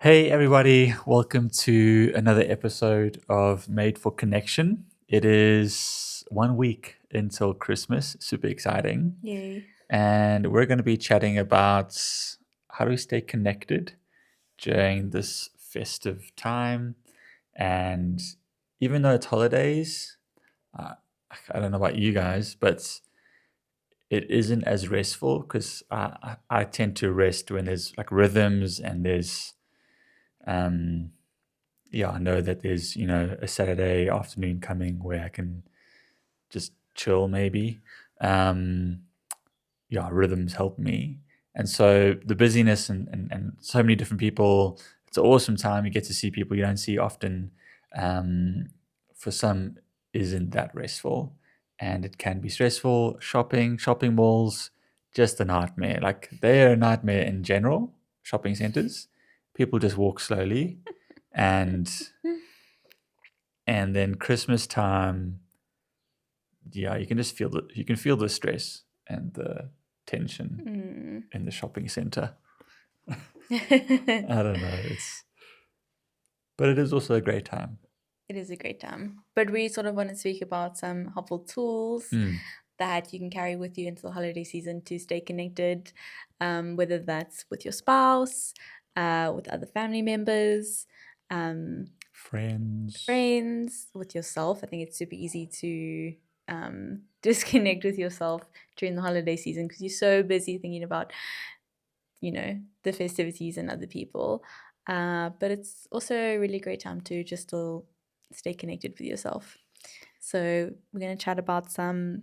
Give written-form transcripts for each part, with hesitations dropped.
Hey everybody, welcome to another episode of Made for Connection. It is 1 week until Christmas, super exciting. Yay. And we're going to be chatting about how do we stay connected during this festive time. And even though it's holidays, I don't know about you guys, but it isn't as restful because I tend to rest when there's like rhythms and there's I know that there's, a Saturday afternoon coming where I can just chill maybe. Rhythms help me. And so the busyness and so many different people, it's an awesome time. You get to see people you don't see often. For some, isn't that restful. And it can be stressful. Shopping malls, just a nightmare. Like they're a nightmare in general, shopping centers. People just walk slowly. And then Christmas time, you can just feel the stress and the tension in the shopping center. I don't know. But it is also a great time. It is a great time. But we sort of want to speak about some helpful tools that you can carry with you into the holiday season to stay connected, whether that's with your spouse, with other family members, friends, with yourself. I think it's super easy to disconnect with yourself during the holiday season because you're so busy thinking about, the festivities and other people. But it's also a really great time to just still stay connected with yourself. So we're going to chat about some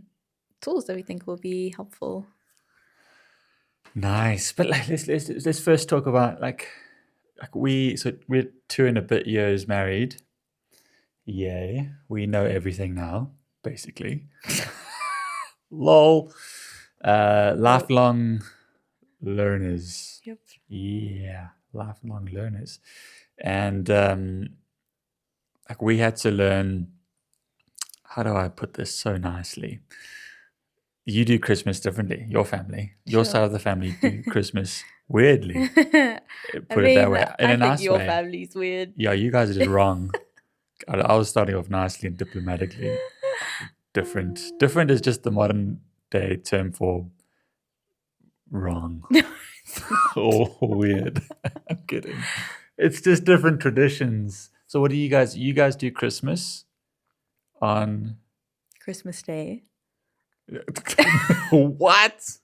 tools that we think will be helpful. Nice. But let's first talk about we're 2 and a bit years married. Yay. We know everything now, basically. Lol. Lifelong learners. Yep. Yeah, lifelong learners. And we had to learn, how do I put this so nicely? You do Christmas differently, your family. Your side of the family do Christmas weirdly. Put it that way. In a nice way. Your family's weird. Yeah, you guys are just wrong. I was starting off nicely and diplomatically. Different. Different is just the modern day term for wrong. Or weird. I'm kidding. It's just different traditions. So what do you guys do Christmas on Christmas Day? What?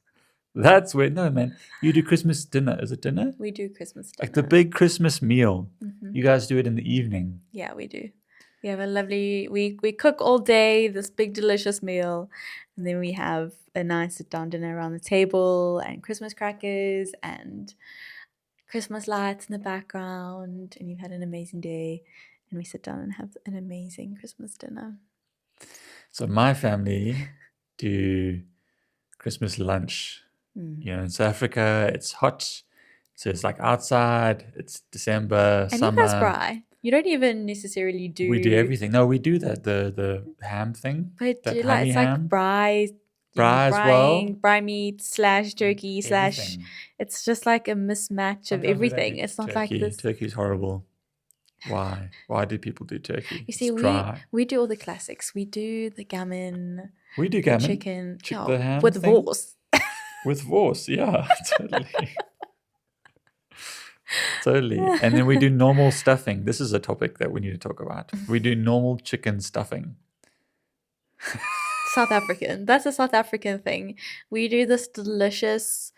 That's weird. No, man. You do Christmas dinner. Is it dinner? We do Christmas dinner. Like the big Christmas meal. You guys do it in the evening. Yeah, we do. We have a lovely, we cook all day, this big delicious meal. And then we have a nice sit down dinner around the table and Christmas crackers and Christmas lights in the background. And you've had an amazing day. And we sit down and have an amazing Christmas dinner. So my family do Christmas lunch. In South Africa, it's hot. So it's like outside. It's December, and summer. And you guys braai. You don't even necessarily do... We do everything. No, we do that, the ham thing. But that it's ham. like braai. Braai as well. Braai meat / turkey / everything. It's just like a mismatch of everything. It's not turkey. like this. Turkey's horrible. Why? Why do people do turkey? You see, we do all the classics. We do the gammon. We do gammon. Chicken. The ham with thing? wors. With wors, yeah, totally. Totally. And then we do normal stuffing. This is a topic that we need to talk about. We do normal chicken stuffing. South African. That's a South African thing. We do this delicious,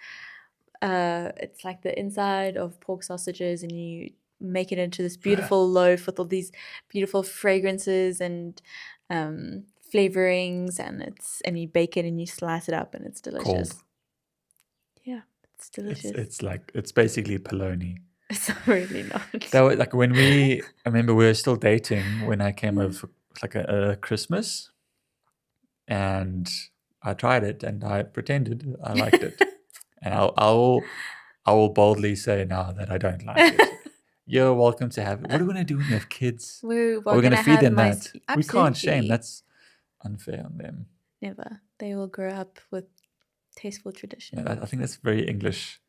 it's like the inside of pork sausages and you make it into this beautiful loaf with all these beautiful fragrances and flavorings and you bake it and you slice it up and it's delicious. Cold. Yeah, it's delicious. It's basically polony. It's really not. That was like I remember we were still dating when I came over for like a Christmas, and I tried it and I pretended I liked it, and I will boldly say now that I don't like it. You're welcome to have it. What are we gonna do when we have kids? We're going to feed them that? Absolutely. We can't shame. That's unfair on them. Never. They will grow up with tasteful traditions. I think that's very English.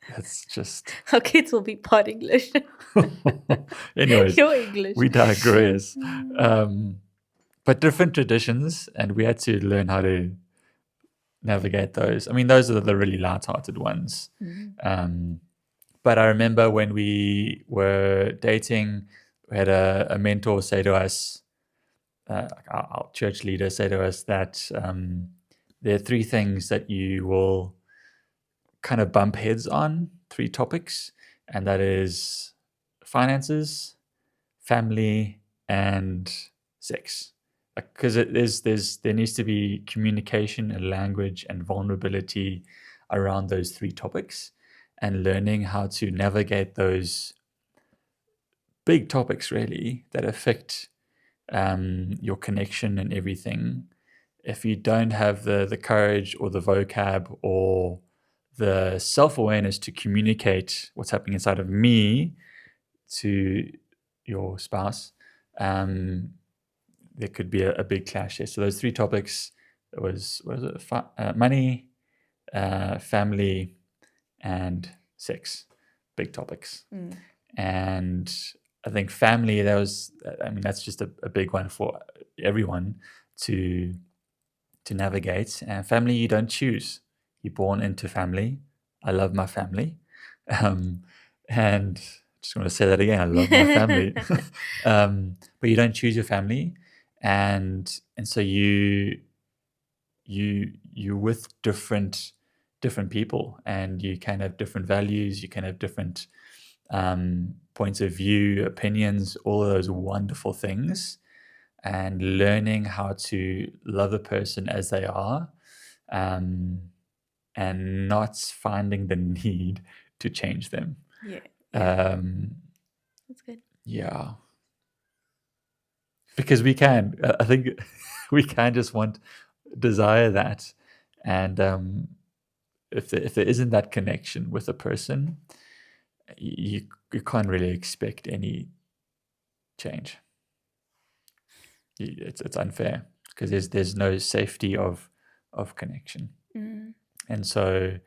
That's just. Our kids will be part English. Anyways, You're English. we digress. Mm. But different traditions, and we had to learn how to navigate those. I mean, those are the really light-hearted ones. But I remember when we were dating, we had a mentor say to us, our church leader say to us that there are three things that you will kind of bump heads on, three topics, and that is finances, family, and sex. Because there needs to be communication and language and vulnerability around those three topics, and learning how to navigate those big topics really that affect your connection and everything. If you don't have the courage or the vocab or the self-awareness to communicate what's happening inside of me to your spouse, there could be a big clash there. So those three topics was it? Money, family, and sex. Big topics. And I think family, that's just a big one for everyone to navigate. And family, you don't choose. You're born into family. I love my family. And just want to say that again. I love my family. But you don't choose your family. And so you're with different people, and you can have different values, you can have different points of view, opinions, all of those wonderful things, and learning how to love a person as they are, and not finding the need to change them. Yeah. That's good. Yeah. Because we can. I think we can just desire that. And if there isn't that connection with a person, you can't really expect any change. It's unfair because there's no safety of connection. And so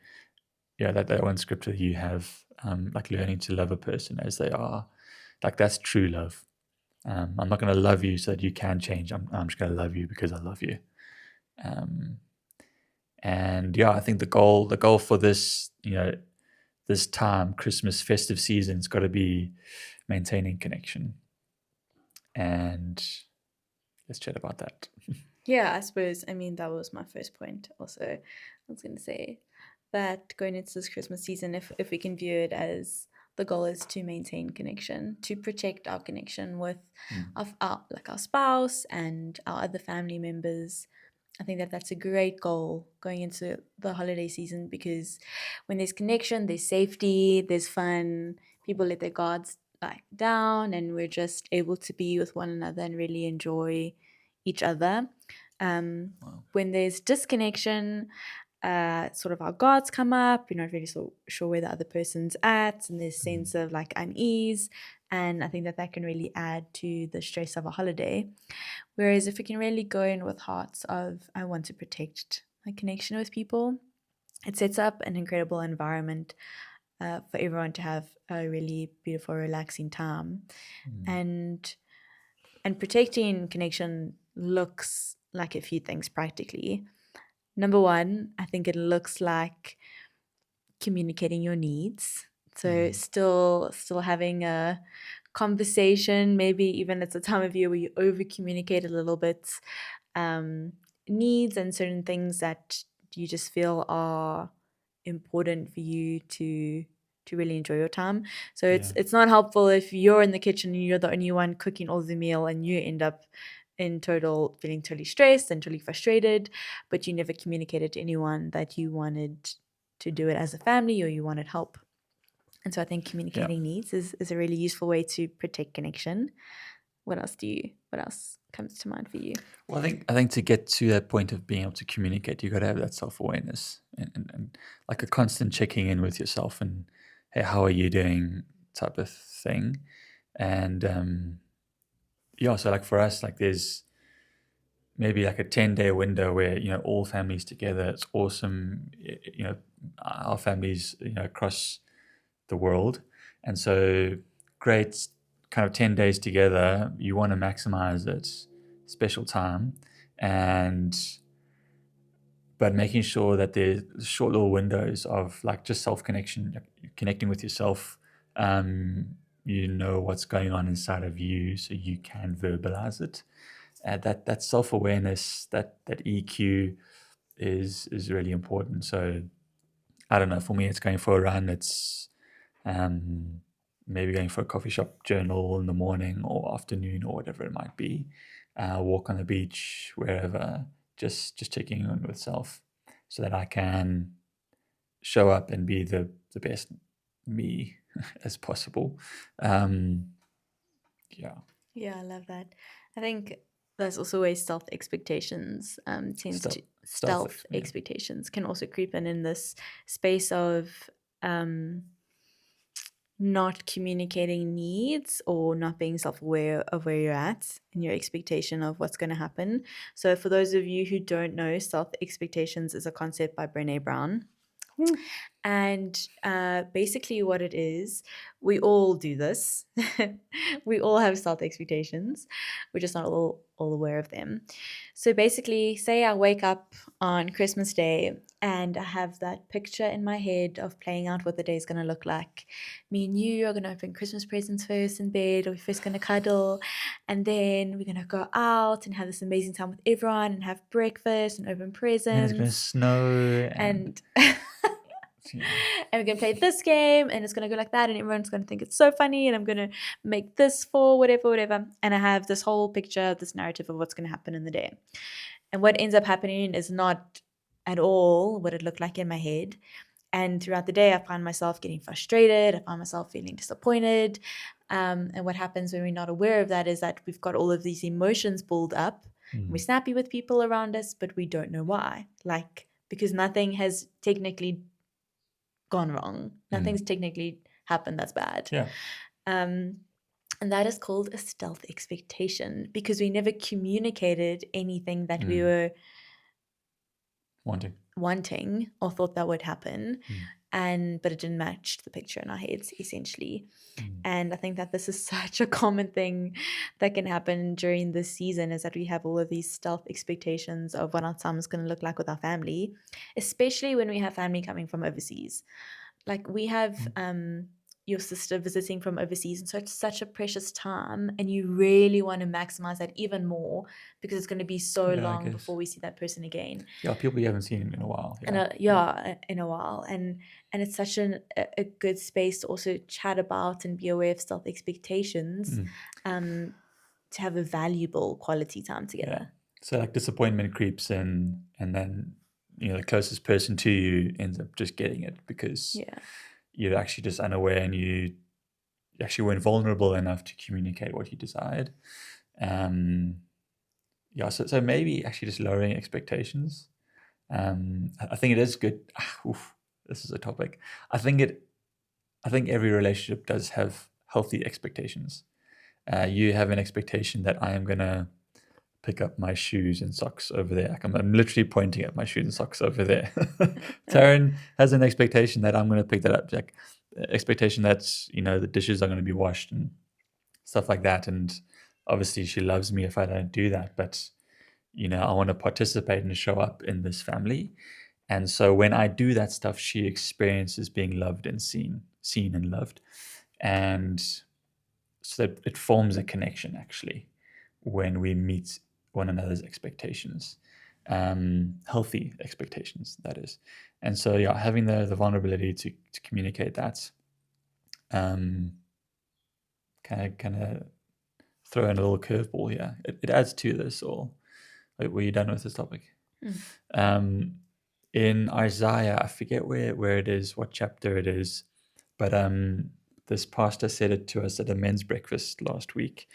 that one scripture you have, like learning to love a person as they are, like that's true love. I'm not going to love you so that you can change. I'm just going to love you because I love you. And I think the goal for this, this time, Christmas festive season, has got to be maintaining connection. And let's chat about that. Yeah, I suppose. I mean, that was my first point. Also, I was going to say that going into this Christmas season, if we can view it as the goal is to maintain connection, to protect our connection with our spouse and our other family members. I think that's a great goal going into the holiday season, because when there's connection, there's safety, there's fun, people let their guards down, and we're just able to be with one another and really enjoy each other. Wow. When there's disconnection, sort of our guards come up, you're not really so sure where the other person's at, and there's sense of unease, and I think that can really add to the stress of a holiday. Whereas if we can really go in with hearts of, I want to protect my connection with people, it sets up an incredible environment for everyone to have a really beautiful, relaxing time. And protecting connection looks like a few things practically. Number one, I think it looks like communicating your needs. So still having a conversation, maybe even it's a time of year where you over communicate a little bit, needs and certain things that you just feel are important for you to really enjoy your time. So it's not helpful if you're in the kitchen and you're the only one cooking all the meal, and you end up feeling totally stressed and totally frustrated, but you never communicated to anyone that you wanted to do it as a family or you wanted help. And so I think communicating needs is a really useful way to protect connection. What else comes to mind for you? Well, I think to get to that point of being able to communicate, you got to have that self-awareness and like a constant checking in with yourself and, hey, how are you doing type of thing. And so like for us, like there's maybe like a 10-day window where, all families together. It's awesome. Our families, across the world. And so great kind of 10 days together. You want to maximize it, special time. But making sure that there's short little windows of like just self-connection, connecting with yourself. You know what's going on inside of you, so you can verbalize it. That self-awareness, that EQ is really important. So I don't know. For me, it's going for a run. It's maybe going for a coffee shop journal in the morning or afternoon or whatever it might be. Walk on the beach, wherever. Just checking in with self, so that I can show up and be the best me as possible. Yeah. Yeah, I love that. I think there's also ways stealth expectations stealth Yeah. expectations can also creep in this space of not communicating needs or not being self-aware of where you're at and your expectation of what's going to happen. So for those of you who don't know, stealth expectations is a concept by Brené Brown. And basically what it is, we all do this. We all have stealth expectations. We're just not all aware of them. So basically, say I wake up on Christmas Day and I have that picture in my head of playing out what the day is going to look like. Me and you are going to open Christmas presents first in bed, or we're first going to cuddle, and then we're going to go out and have this amazing time with everyone and have breakfast and open presents. And it's going to snow and yeah. And we're going to play this game and it's going to go like that and everyone's going to think it's so funny and I'm going to make this for whatever. And I have this whole picture, this narrative of what's going to happen in the day. And what ends up happening is not at all what it looked like in my head. And throughout the day, I find myself getting frustrated. I find myself feeling disappointed. And what happens when we're not aware of that is that we've got all of these emotions build up. We're snappy with people around us, but we don't know why. Like, because nothing has technically gone wrong. Nothing's technically happened that's bad. Yeah. And that is called a stealth expectation because we never communicated anything that we were wanting or thought that would happen. But it didn't match the picture in our heads, essentially. And I think that this is such a common thing that can happen during this season, is that we have all of these stealth expectations of what our time is going to look like with our family, especially when we have family coming from overseas. Like we have your sister visiting from overseas, and so it's such a precious time and you really want to maximize that even more because it's going to be so long before we see that person again. Yeah, people you haven't seen in a while. In a while. And it's such a good space to also chat about and be aware of stealth expectations, to have a valuable quality time together. Yeah. So like disappointment creeps in, and then the closest person to you ends up just getting it because you're actually just unaware and you actually weren't vulnerable enough to communicate what you desired. So maybe actually just lowering expectations. I think it is good. This is a topic. I think every relationship does have healthy expectations. You have an expectation that I am gonna pick up my shoes and socks over there. Like I'm literally pointing at my shoes and socks over there. Taryn has an expectation that I'm gonna pick that up. Like expectation that the dishes are gonna be washed and stuff like that. And obviously she loves me if I don't do that, but I want to participate and show up in this family. And so when I do that stuff, she experiences being loved and seen and loved. And so that it forms a connection actually when we meet one another's expectations, healthy expectations, that is. And so, having the vulnerability to communicate that, kind of throw in a little curveball here. It adds to this all. Were you done with this topic? In Isaiah, I forget where it is, what chapter it is, but this pastor said it to us at a men's breakfast last week.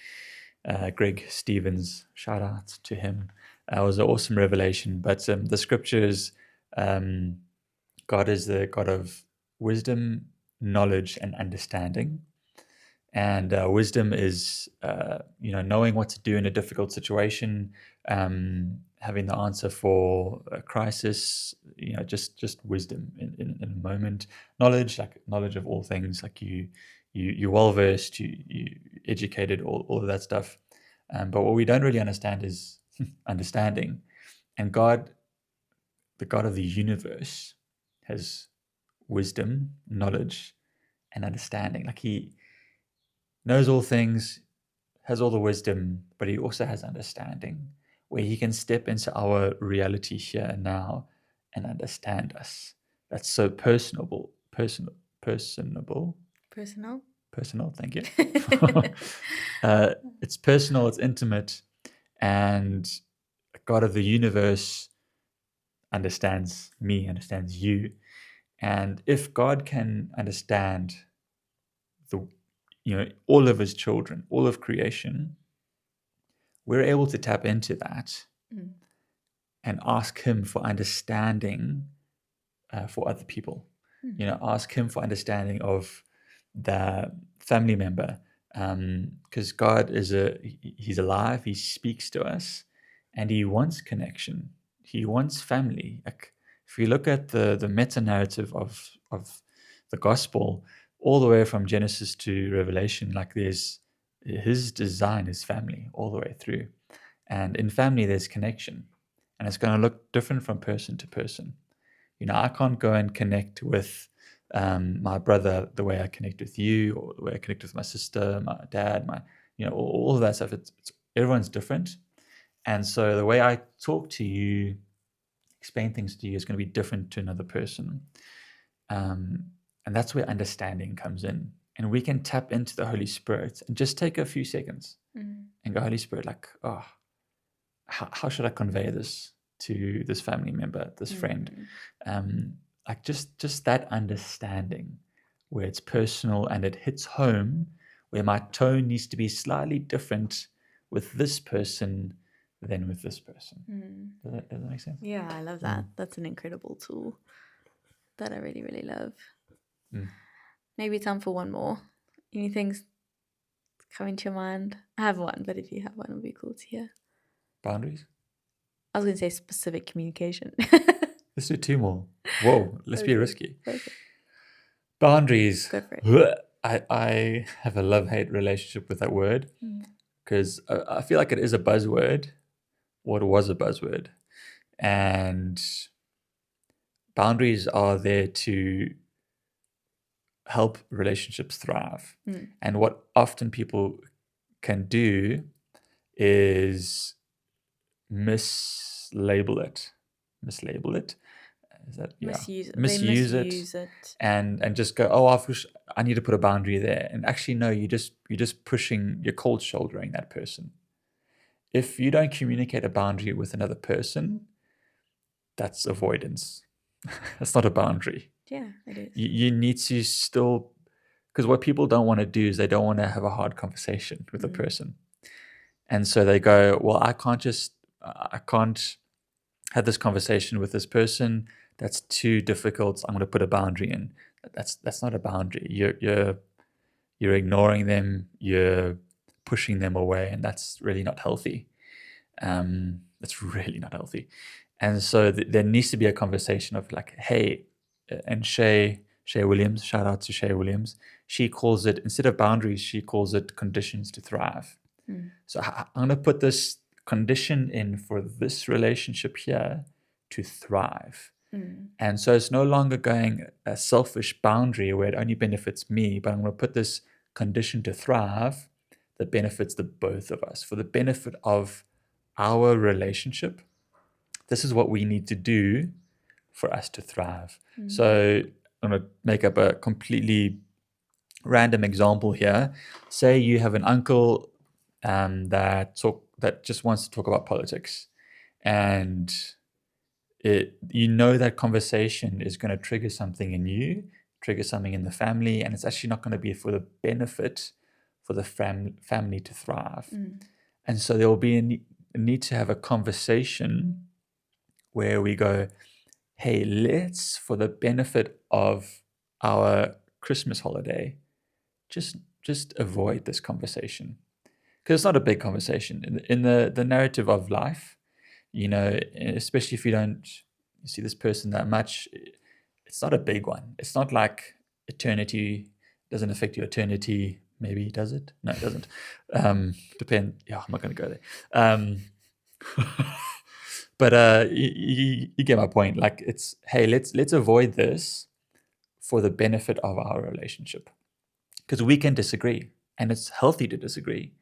Greg Stevens, shout out to him. It was an awesome revelation. But the scriptures, God is the God of wisdom, knowledge, and understanding. And wisdom is, knowing what to do in a difficult situation, having the answer for a crisis, just wisdom in a moment, knowledge, like knowledge of all things, like you're well versed, you educated, all of that stuff. But what we don't really understand is understanding. And God, the God of the universe, has wisdom, knowledge, and understanding. Like he knows all things, has all the wisdom, but he also has understanding, where he can step into our reality here and now and understand us. That's so personable, personable, Personal. personal. Thank you. It's personal, it's intimate, and God of the universe understands me, understands you. And if God can understand the all of his children, all of creation, we're able to tap into that and ask him for understanding for other people. Ask him for understanding of the family member, because God he's alive, he speaks to us, and he wants connection, he wants family. Like if you look at the meta narrative of the gospel, all the way from Genesis to Revelation, like there's his design is family all the way through, and in family there's connection, and it's going to look different from person to person. I can't go and connect with my brother the way I connect with you, or the way I connect with my sister, my dad, all of that stuff. It's everyone's different, and so the way I talk to you, explain things to you, is going to be different to another person, and that's where understanding comes in. And we can tap into the Holy Spirit and just take a few seconds and go, Holy Spirit, like, oh, how should I convey this to this family member, this friend? Like just that understanding where it's personal and it hits home, where my tone needs to be slightly different with this person than with this person. Does that make sense? Yeah, I love that. That's an incredible tool that I really, really love. Maybe time for one more. Anything coming to your mind? I have one, but if you have one, it would be cool to hear. Boundaries? I was going to say specific communication. Let's do two more. Whoa, let's be risky. Okay. Boundaries. Go for it. I have a love-hate relationship with that word, because I feel like it is a buzzword, or it was a buzzword. And boundaries are there to help relationships thrive. And what often people can do is mislabel it. Is that, yeah. Misuse it. And just go, oh, I need to put a boundary there. And actually, no, you're just pushing, you're cold shouldering that person. If you don't communicate a boundary with another person, that's avoidance. That's not a boundary. Yeah, it is. You need to still, because what people don't want to do is they don't want to have a hard conversation with a person. And so they go, well, I can't have this conversation with this person. That's too difficult. I'm going to put a boundary in. That's not a boundary. You're ignoring them. You're pushing them away, and that's really not healthy. That's really not healthy. And so there needs to be a conversation of like, hey, and Shay Williams, shout out to Shay Williams. She calls it, instead of boundaries, she calls it conditions to thrive. So I'm going to put this condition in for this relationship here to thrive. And so it's no longer going a selfish boundary where it only benefits me, but I'm going to put this condition to thrive that benefits the both of us, for the benefit of our relationship. This is what we need to do for us to thrive. So I'm going to make up a completely random example here. Say you have an uncle that just wants to talk about politics, and that conversation is going to trigger something in you, trigger something in the family, and it's actually not going to be for the benefit for the family to thrive. And so there will be a need to have a conversation where we go, hey, let's, for the benefit of our Christmas holiday, just avoid this conversation. Because it's not a big conversation. In the narrative of life, especially if you don't see this person that much. It's not a big one. It's not like eternity doesn't affect your eternity. Maybe does it? No, it doesn't. Depend. Yeah, I'm not going to go there. But you get my point. Like, it's, hey, let's avoid this for the benefit of our relationship, because we can disagree, and it's healthy to disagree.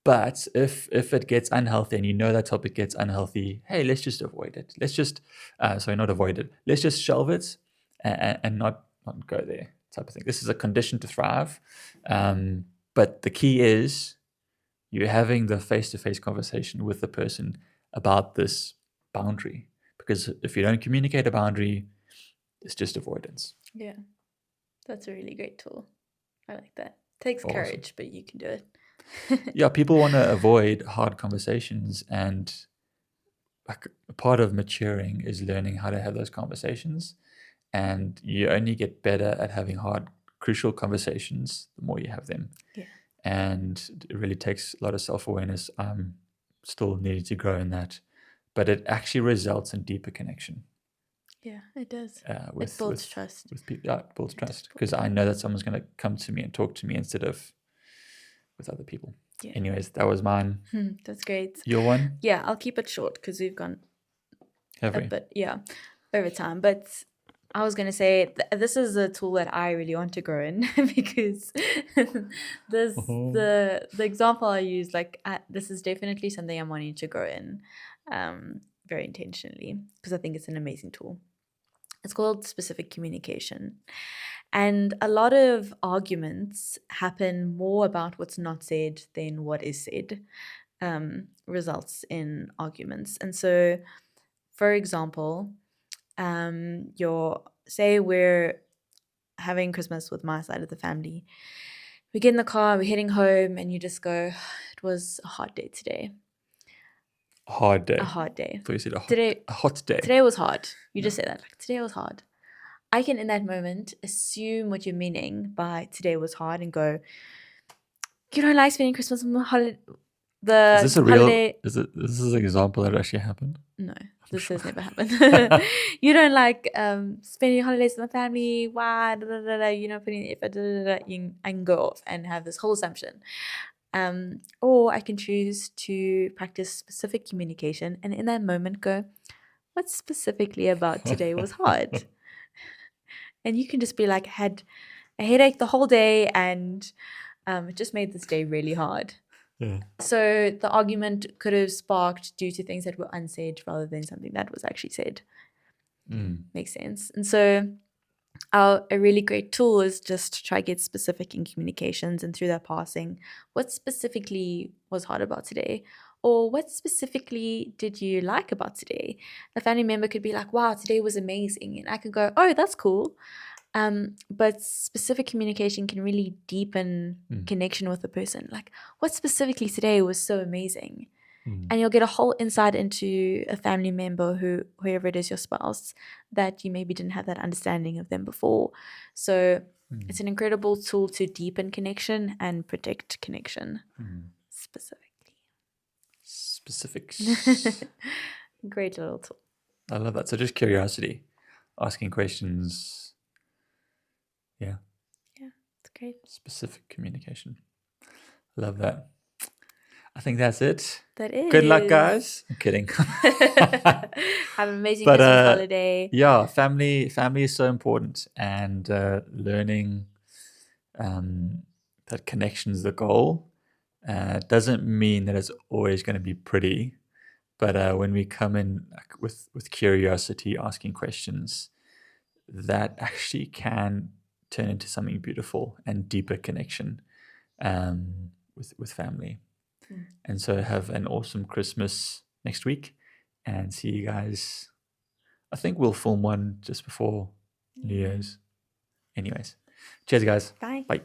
But if it gets unhealthy, and that topic gets unhealthy, hey, let's just avoid it. Let's just not avoid it. Let's just shelve it and not go there, type of thing. This is a condition to thrive. But the key is you're having the face-to-face conversation with the person about this boundary. Because if you don't communicate a boundary, it's just avoidance. Yeah, that's a really great tool. I like that. Takes courage, but you can do it. Yeah, people want to avoid hard conversations, and like, a part of maturing is learning how to have those conversations. And you only get better at having hard, crucial conversations the more you have them. Yeah. And it really takes a lot of self-awareness. I'm still needing to grow in that, but it actually results in deeper connection. Yeah, it does. It builds trust. With people, yeah, it builds trust, because I know that someone's going to come to me and talk to me instead of with other people. Yeah. Anyways, that was mine. That's great. Your one? Yeah, I'll keep it short because we've gone a bit, over time. But I was going to say this is a tool that I really want to grow in because the example I use, this is definitely something I'm wanting to grow in very intentionally, because I think it's an amazing tool. It's called specific communication. And a lot of arguments happen more about what's not said than what is said, results in arguments. And so, for example, say we're having Christmas with my side of the family. We get in the car, we're heading home, and you just go, it was a hard day today. A hard day. A hard day. So you said a hot day. Today was hard. You just say that. Today was hard. I can, in that moment, assume what you're meaning by today was hard and go, you don't like spending Christmas on the holiday. Is this a real? This is an example that actually happened? No, this has never happened. You don't like spending holidays with my family. Why? You're not putting the effort. I can go off and have this whole assumption. Or I can choose to practice specific communication, and in that moment go, what specifically about today was hard? And you can just be like, had a headache the whole day, and it just made this day really hard. Yeah. So the argument could have sparked due to things that were unsaid rather than something that was actually said. Makes sense. And so a really great tool is just to try to get specific in communications, and through that passing, what specifically was hard about today? Or what specifically did you like about today? A family member could be like, wow, today was amazing. And I could go, oh, that's cool. But specific communication can really deepen connection with the person. Like, what specifically today was so amazing? And you'll get a whole insight into a family member, whoever it is, your spouse, that you maybe didn't have that understanding of them before. So it's an incredible tool to deepen connection and protect connection. Specifics. Great little tool. I love that. So just curiosity, asking questions. Yeah, it's great. Specific communication. Love that. I think that's it. That is. Good luck, guys. I'm kidding. Have an amazing Christmas holiday. Yeah, family is so important, and learning that connection is the goal. Doesn't mean that it's always going to be pretty, but when we come in with curiosity, asking questions, that actually can turn into something beautiful and deeper connection with family. And so have an awesome Christmas next week, and see you guys. I think we'll film one just before New Year's. Anyways, cheers, guys. Bye. Bye.